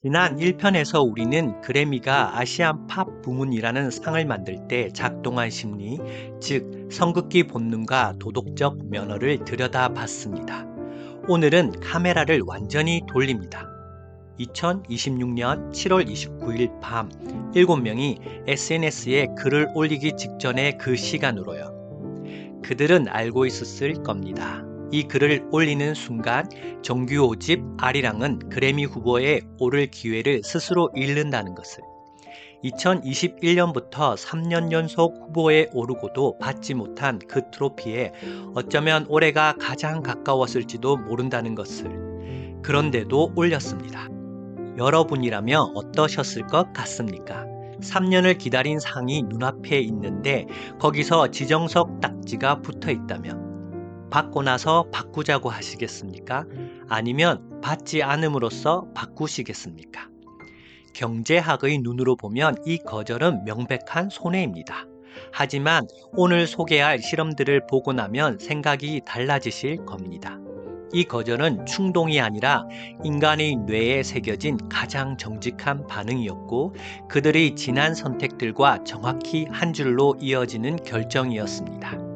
지난 1편에서 우리는 그래미가 아시안 팝 부문이라는 상을 만들 때 작동한 심리, 즉 선긋기 본능과 도덕적 면허를 들여다봤습니다. 오늘은 카메라를 완전히 돌립니다. 2026년 7월 29일 밤 7명이 SNS에 글을 올리기 직전의 그 시간으로요. 그들은 알고 있었을 겁니다. 이 글을 올리는 순간 정규 5집 아리랑은 그래미 후보에 오를 기회를 스스로 잃는다는 것을. 2021년부터 3년 연속 후보에 오르고도 받지 못한 그 트로피에 어쩌면 올해가 가장 가까웠을지도 모른다는 것을. 그런데도 올렸습니다. 여러분이라면 어떠셨을 것 같습니까? 3년을 기다린 상이 눈앞에 있는데 거기서 지정석 딱지가 붙어 있다면 받고 나서 바꾸자고 하시겠습니까? 아니면 받지 않음으로써 바꾸시겠습니까? 경제학의 눈으로 보면 이 거절은 명백한 손해입니다. 하지만 오늘 소개할 실험들을 보고 나면 생각이 달라지실 겁니다. 이 거절은 충동이 아니라 인간의 뇌에 새겨진 가장 정직한 반응이었고 그들의 지난 선택들과 정확히 한 줄로 이어지는 결정이었습니다.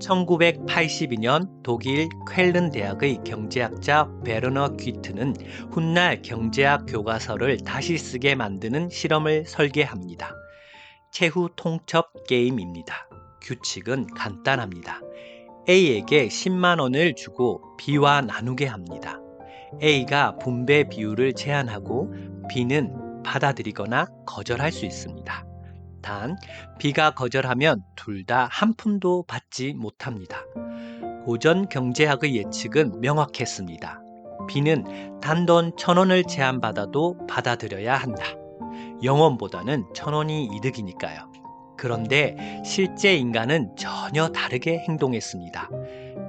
1982년 독일 쾰른 대학의 경제학자 베르너 귀트는 훗날 경제학 교과서를 다시 쓰게 만드는 실험을 설계합니다. 최후 통첩 게임입니다. 규칙은 간단합니다. A에게 10만 원을 주고 B와 나누게 합니다. A가 분배 비율을 제한하고 B는 받아들이거나 거절할 수 있습니다. 단, B가 거절하면 둘 다 한 푼도 받지 못합니다. 고전 경제학의 예측은 명확했습니다. B는 단돈 1,000원을 제한받아도 받아들여야 한다. 영원보다는 1,000원이 이득이니까요. 그런데 실제 인간은 전혀 다르게 행동했습니다.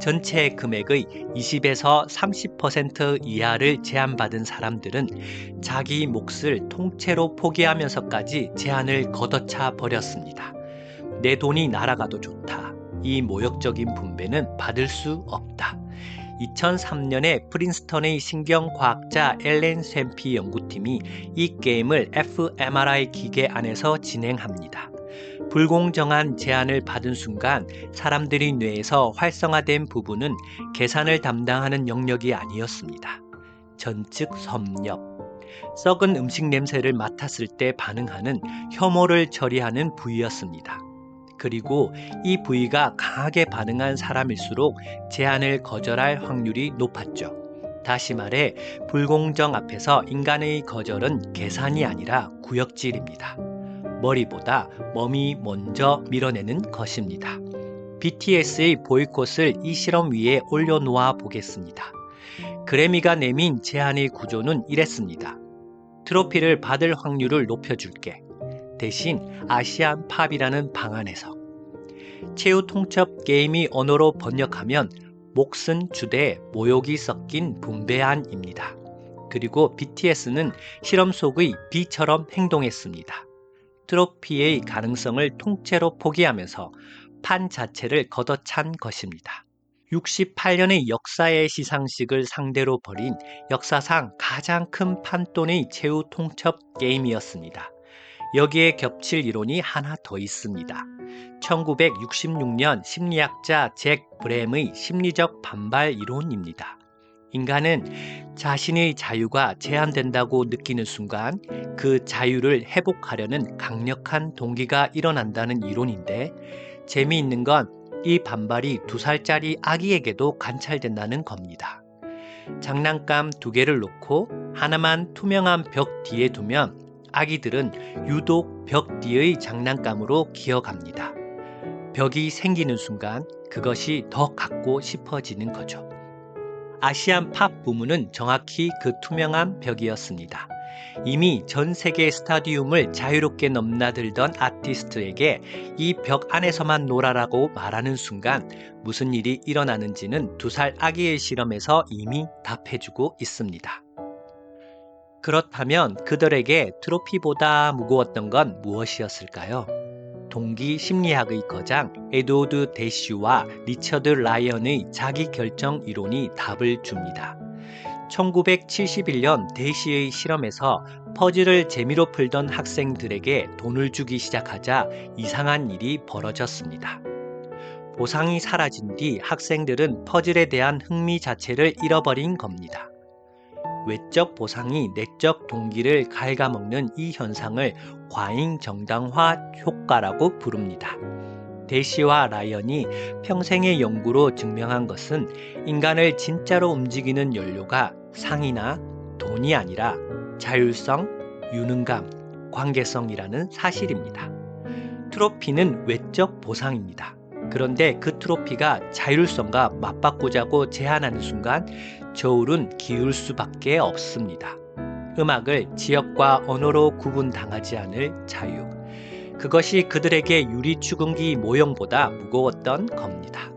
전체 금액의 20에서 30% 이하를 제한받은 사람들은 자기 몫을 통째로 포기하면서까지 제한을 걷어차 버렸습니다. 내 돈이 날아가도 좋다. 이 모욕적인 분배는 받을 수 없다. 2003년에 프린스턴의 신경과학자 엘렌 샘피 연구팀이 이 게임을 fMRI 기계 안에서 진행합니다. 불공정한 제한을 받은 순간 사람들이 뇌에서 활성화된 부분은 계산을 담당하는 영역이 아니었습니다. 전측 섭렵, 썩은 음식 냄새를 맡았을 때 반응하는 혐오를 처리하는 부위였습니다. 그리고 이 부위가 강하게 반응한 사람일수록 제한을 거절할 확률이 높았죠. 다시 말해 불공정 앞에서 인간의 거절은 계산이 아니라 구역질입니다. 머리보다 몸이 먼저 밀어내는 것입니다. BTS의 보이콧을 이 실험 위에 올려놓아 보겠습니다. 그래미가 내민 제안의 구조는 이랬습니다. 트로피를 받을 확률을 높여줄게. 대신 아시안 팝이라는 방안에서. 최후 통첩 게임이 언어로 번역하면 몫은 주되 모욕이 섞인 분배안입니다. 그리고 BTS는 실험 속의 B처럼 행동했습니다. 트로피의 가능성을 통째로 포기하면서 판 자체를 걷어찬 것입니다. 68년의 역사의 시상식을 상대로 벌인 역사상 가장 큰 판돈의 최후 통첩 게임이었습니다. 여기에 겹칠 이론이 하나 더 있습니다. 1966년 심리학자 잭 브램의 심리적 반발 이론입니다. 인간은 자신의 자유가 제한된다고 느끼는 순간 그 자유를 회복하려는 강력한 동기가 일어난다는 이론인데 재미있는 건 이 반발이 2살짜리 아기에게도 관찰된다는 겁니다. 장난감 2개를 놓고 하나만 투명한 벽 뒤에 두면 아기들은 유독 벽 뒤의 장난감으로 기어갑니다. 벽이 생기는 순간 그것이 더 갖고 싶어지는 거죠. 아시안 팝 부문은 정확히 그 투명한 벽이었습니다. 이미 전 세계 스타디움을 자유롭게 넘나들던 아티스트에게 이 벽 안에서만 놀아라고 말하는 순간 무슨 일이 일어나는지는 2살 아기의 실험에서 이미 답해주고 있습니다. 그렇다면 그들에게 트로피보다 무거웠던 건 무엇이었을까요? 동기 심리학의 거장 에드워드 대쉬와 리처드 라이언의 자기결정 이론이 답을 줍니다. 1971년 대시의 실험에서 퍼즐을 재미로 풀던 학생들에게 돈을 주기 시작하자 이상한 일이 벌어졌습니다. 보상이 사라진 뒤 학생들은 퍼즐에 대한 흥미 자체를 잃어버린 겁니다. 외적 보상이 내적 동기를 갉아먹는 이 현상을 과잉 정당화 효과라고 부릅니다. 대시와 라이언이 평생의 연구로 증명한 것은 인간을 진짜로 움직이는 연료가 상이나 돈이 아니라 자율성, 유능감, 관계성이라는 사실입니다. 트로피는 외적 보상입니다. 그런데 그 트로피가 자율성과 맞바꾸자고 제안하는 순간 저울은 기울 수밖에 없습니다. 음악을 지역과 언어로 구분당하지 않을 자유. 그것이 그들에게 유리 추궁기 모형보다 무거웠던 겁니다.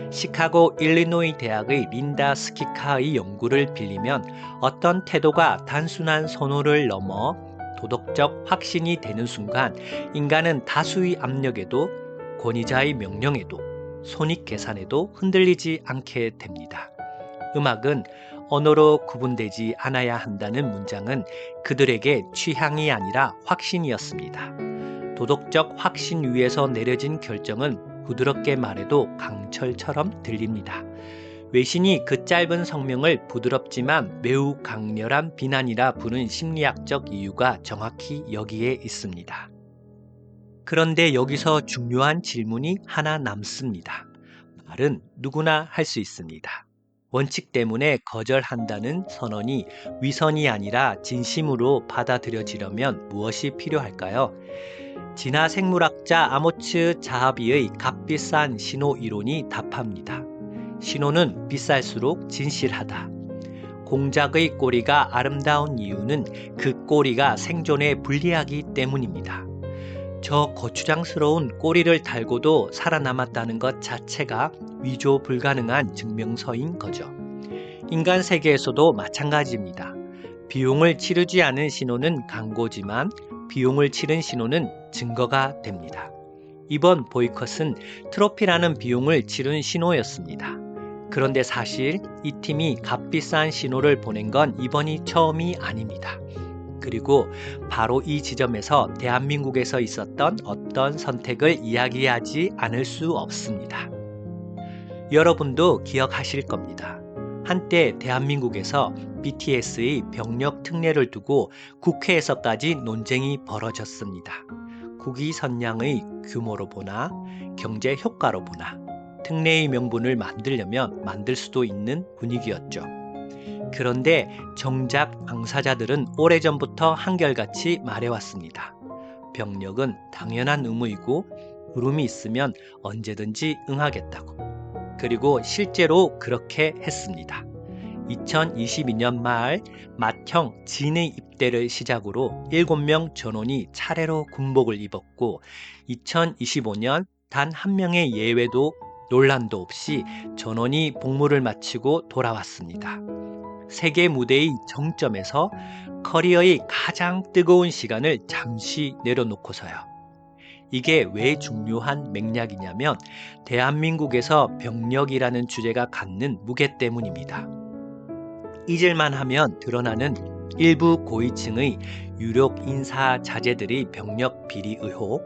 시카고 일리노이 대학의 린다 스키카의 연구를 빌리면 어떤 태도가 단순한 선호를 넘어 도덕적 확신이 되는 순간 인간은 다수의 압력에도 권위자의 명령에도 손익 계산에도 흔들리지 않게 됩니다. 음악은 언어로 구분되지 않아야 한다는 문장은 그들에게 취향이 아니라 확신이었습니다. 도덕적 확신 위에서 내려진 결정은 부드럽게 말해도 강철처럼 들립니다. 외신이 그 짧은 성명을 부드럽지만 매우 강렬한 비난이라 부른 심리학적 이유가 정확히 여기에 있습니다. 그런데 여기서 중요한 질문이 하나 남습니다. 말은 누구나 할 수 있습니다. 원칙 때문에 거절한다는 선언이 위선이 아니라 진심으로 받아들여지려면 무엇이 필요할까요? 진화 생물학자 아모츠 자하비의 값비싼 신호 이론이 답합니다. 신호는 비쌀수록 진실하다. 공작의 꼬리가 아름다운 이유는 그 꼬리가 생존에 불리하기 때문입니다. 저 거추장스러운 꼬리를 달고도 살아남았다는 것 자체가 위조 불가능한 증명서인 거죠. 인간 세계에서도 마찬가지입니다. 비용을 치르지 않은 신호는 광고지만 비용을 치른 신호는 증거가 됩니다. 이번 보이콧은 트로피라는 비용을 치른 신호였습니다. 그런데 사실 이 팀이 값비싼 신호를 보낸 건 이번이 처음이 아닙니다. 그리고 바로 이 지점에서 대한민국에서 있었던 어떤 선택을 이야기하지 않을 수 없습니다. 여러분도 기억하실 겁니다. 한때 대한민국에서 BTS의 병력 특례를 두고 국회에서까지 논쟁이 벌어졌습니다. 국위 선양의 규모로 보나 경제 효과로 보나 특례의 명분을 만들려면 만들 수도 있는 분위기였죠. 그런데 정작 당사자들은 오래전부터 한결같이 말해왔습니다. 병력은 당연한 의무이고 부름이 있으면 언제든지 응하겠다고. 그리고 실제로 그렇게 했습니다. 2022년 말 맏형 진의 입대를 시작으로 7명 전원이 차례로 군복을 입었고 2025년 단 한 명의 예외도 논란도 없이 전원이 복무를 마치고 돌아왔습니다. 세계 무대의 정점에서 커리어의 가장 뜨거운 시간을 잠시 내려놓고서요. 이게 왜 중요한 맥락이냐면 대한민국에서 병력이라는 주제가 갖는 무게 때문입니다. 잊을만 하면 드러나는 일부 고위층의 유력 인사 자제들의 병력 비리 의혹,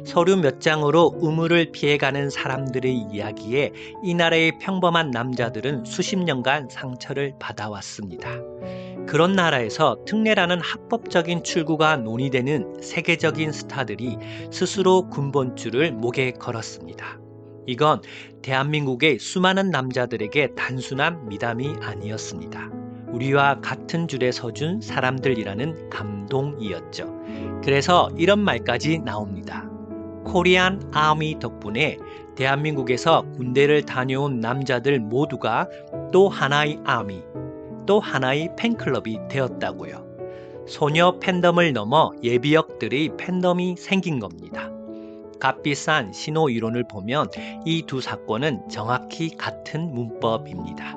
서류 몇 장으로 의무를 피해가는 사람들의 이야기에 이 나라의 평범한 남자들은 수십 년간 상처를 받아왔습니다. 그런 나라에서 특례라는 합법적인 출구가 논의되는 세계적인 스타들이 스스로 군번줄을 목에 걸었습니다. 이건 대한민국의 수많은 남자들에게 단순한 미담이 아니었습니다. 우리와 같은 줄에 서준 사람들이라는 감동이었죠. 그래서 이런 말까지 나옵니다. 코리안 아미 덕분에 대한민국에서 군대를 다녀온 남자들 모두가 또 하나의 아미, 또 하나의 팬클럽이 되었다고요. 소녀 팬덤을 넘어 예비역들의 팬덤이 생긴 겁니다. 값비싼 신호 이론을 보면 이 두 사건은 정확히 같은 문법입니다.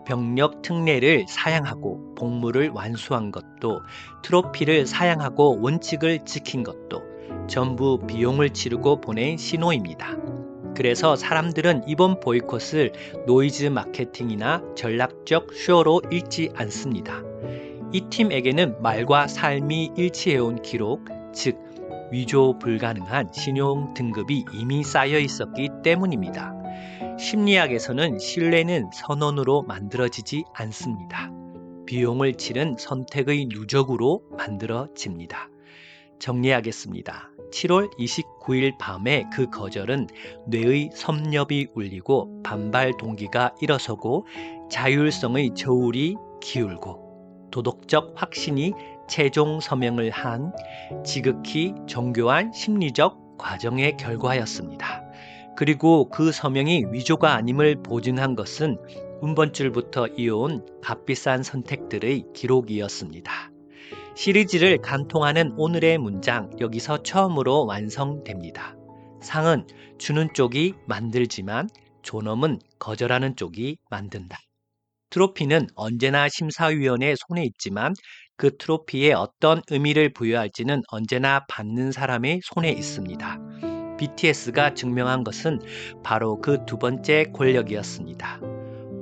병력 특례를 사양하고 복무를 완수한 것도 트로피를 사양하고 원칙을 지킨 것도 전부 비용을 치르고 보낸 신호입니다. 그래서 사람들은 이번 보이콧을 노이즈 마케팅이나 전략적 쇼로 읽지 않습니다. 이 팀에게는 말과 삶이 일치해온 기록, 즉 위조 불가능한 신용 등급이 이미 쌓여 있었기 때문입니다. 심리학에서는 신뢰는 선언으로 만들어지지 않습니다. 비용을 치른 선택의 누적으로 만들어집니다. 정리하겠습니다. 7월 29일 밤에 그 거절은 뇌의 섭렵이 울리고 반발 동기가 일어서고 자율성의 저울이 기울고 도덕적 확신이 최종 서명을 한 지극히 정교한 심리적 과정의 결과였습니다. 그리고 그 서명이 위조가 아님을 보증한 것은 운번줄부터 이어온 값비싼 선택들의 기록이었습니다. 시리즈를 간통하는 오늘의 문장, 여기서 처음으로 완성됩니다. 상은 주는 쪽이 만들지만 존엄은 거절하는 쪽이 만든다. 트로피는 언제나 심사위원의 손에 있지만 그 트로피에 어떤 의미를 부여할지는 언제나 받는 사람의 손에 있습니다. BTS가 증명한 것은 바로 그 두 번째 권력이었습니다.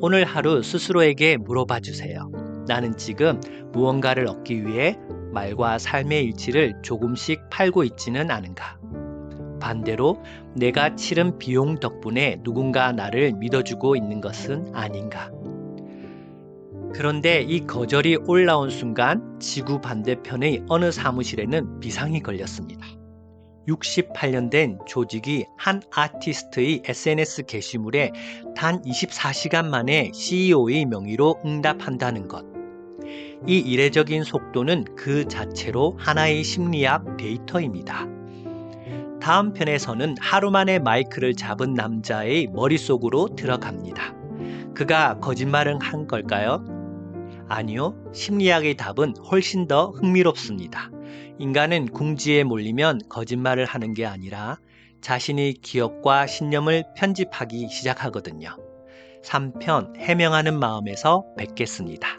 오늘 하루 스스로에게 물어봐 주세요. 나는 지금 무언가를 얻기 위해 말과 삶의 일치를 조금씩 팔고 있지는 않은가? 반대로 내가 치른 비용 덕분에 누군가 나를 믿어주고 있는 것은 아닌가? 그런데 이 거절이 올라온 순간 지구 반대편의 어느 사무실에는 비상이 걸렸습니다. 68년 된 조직이 한 아티스트의 SNS 게시물에 단 24시간 만에 CEO의 명의로 응답한다는 것. 이 이례적인 속도는 그 자체로 하나의 심리학 데이터입니다. 다음 편에서는 하루 만에 마이크를 잡은 남자의 머릿속으로 들어갑니다. 그가 거짓말을 한 걸까요? 아니요, 심리학의 답은 훨씬 더 흥미롭습니다. 인간은 궁지에 몰리면 거짓말을 하는 게 아니라 자신의 기억과 신념을 편집하기 시작하거든요. 3편 해명하는 마음에서 뵙겠습니다.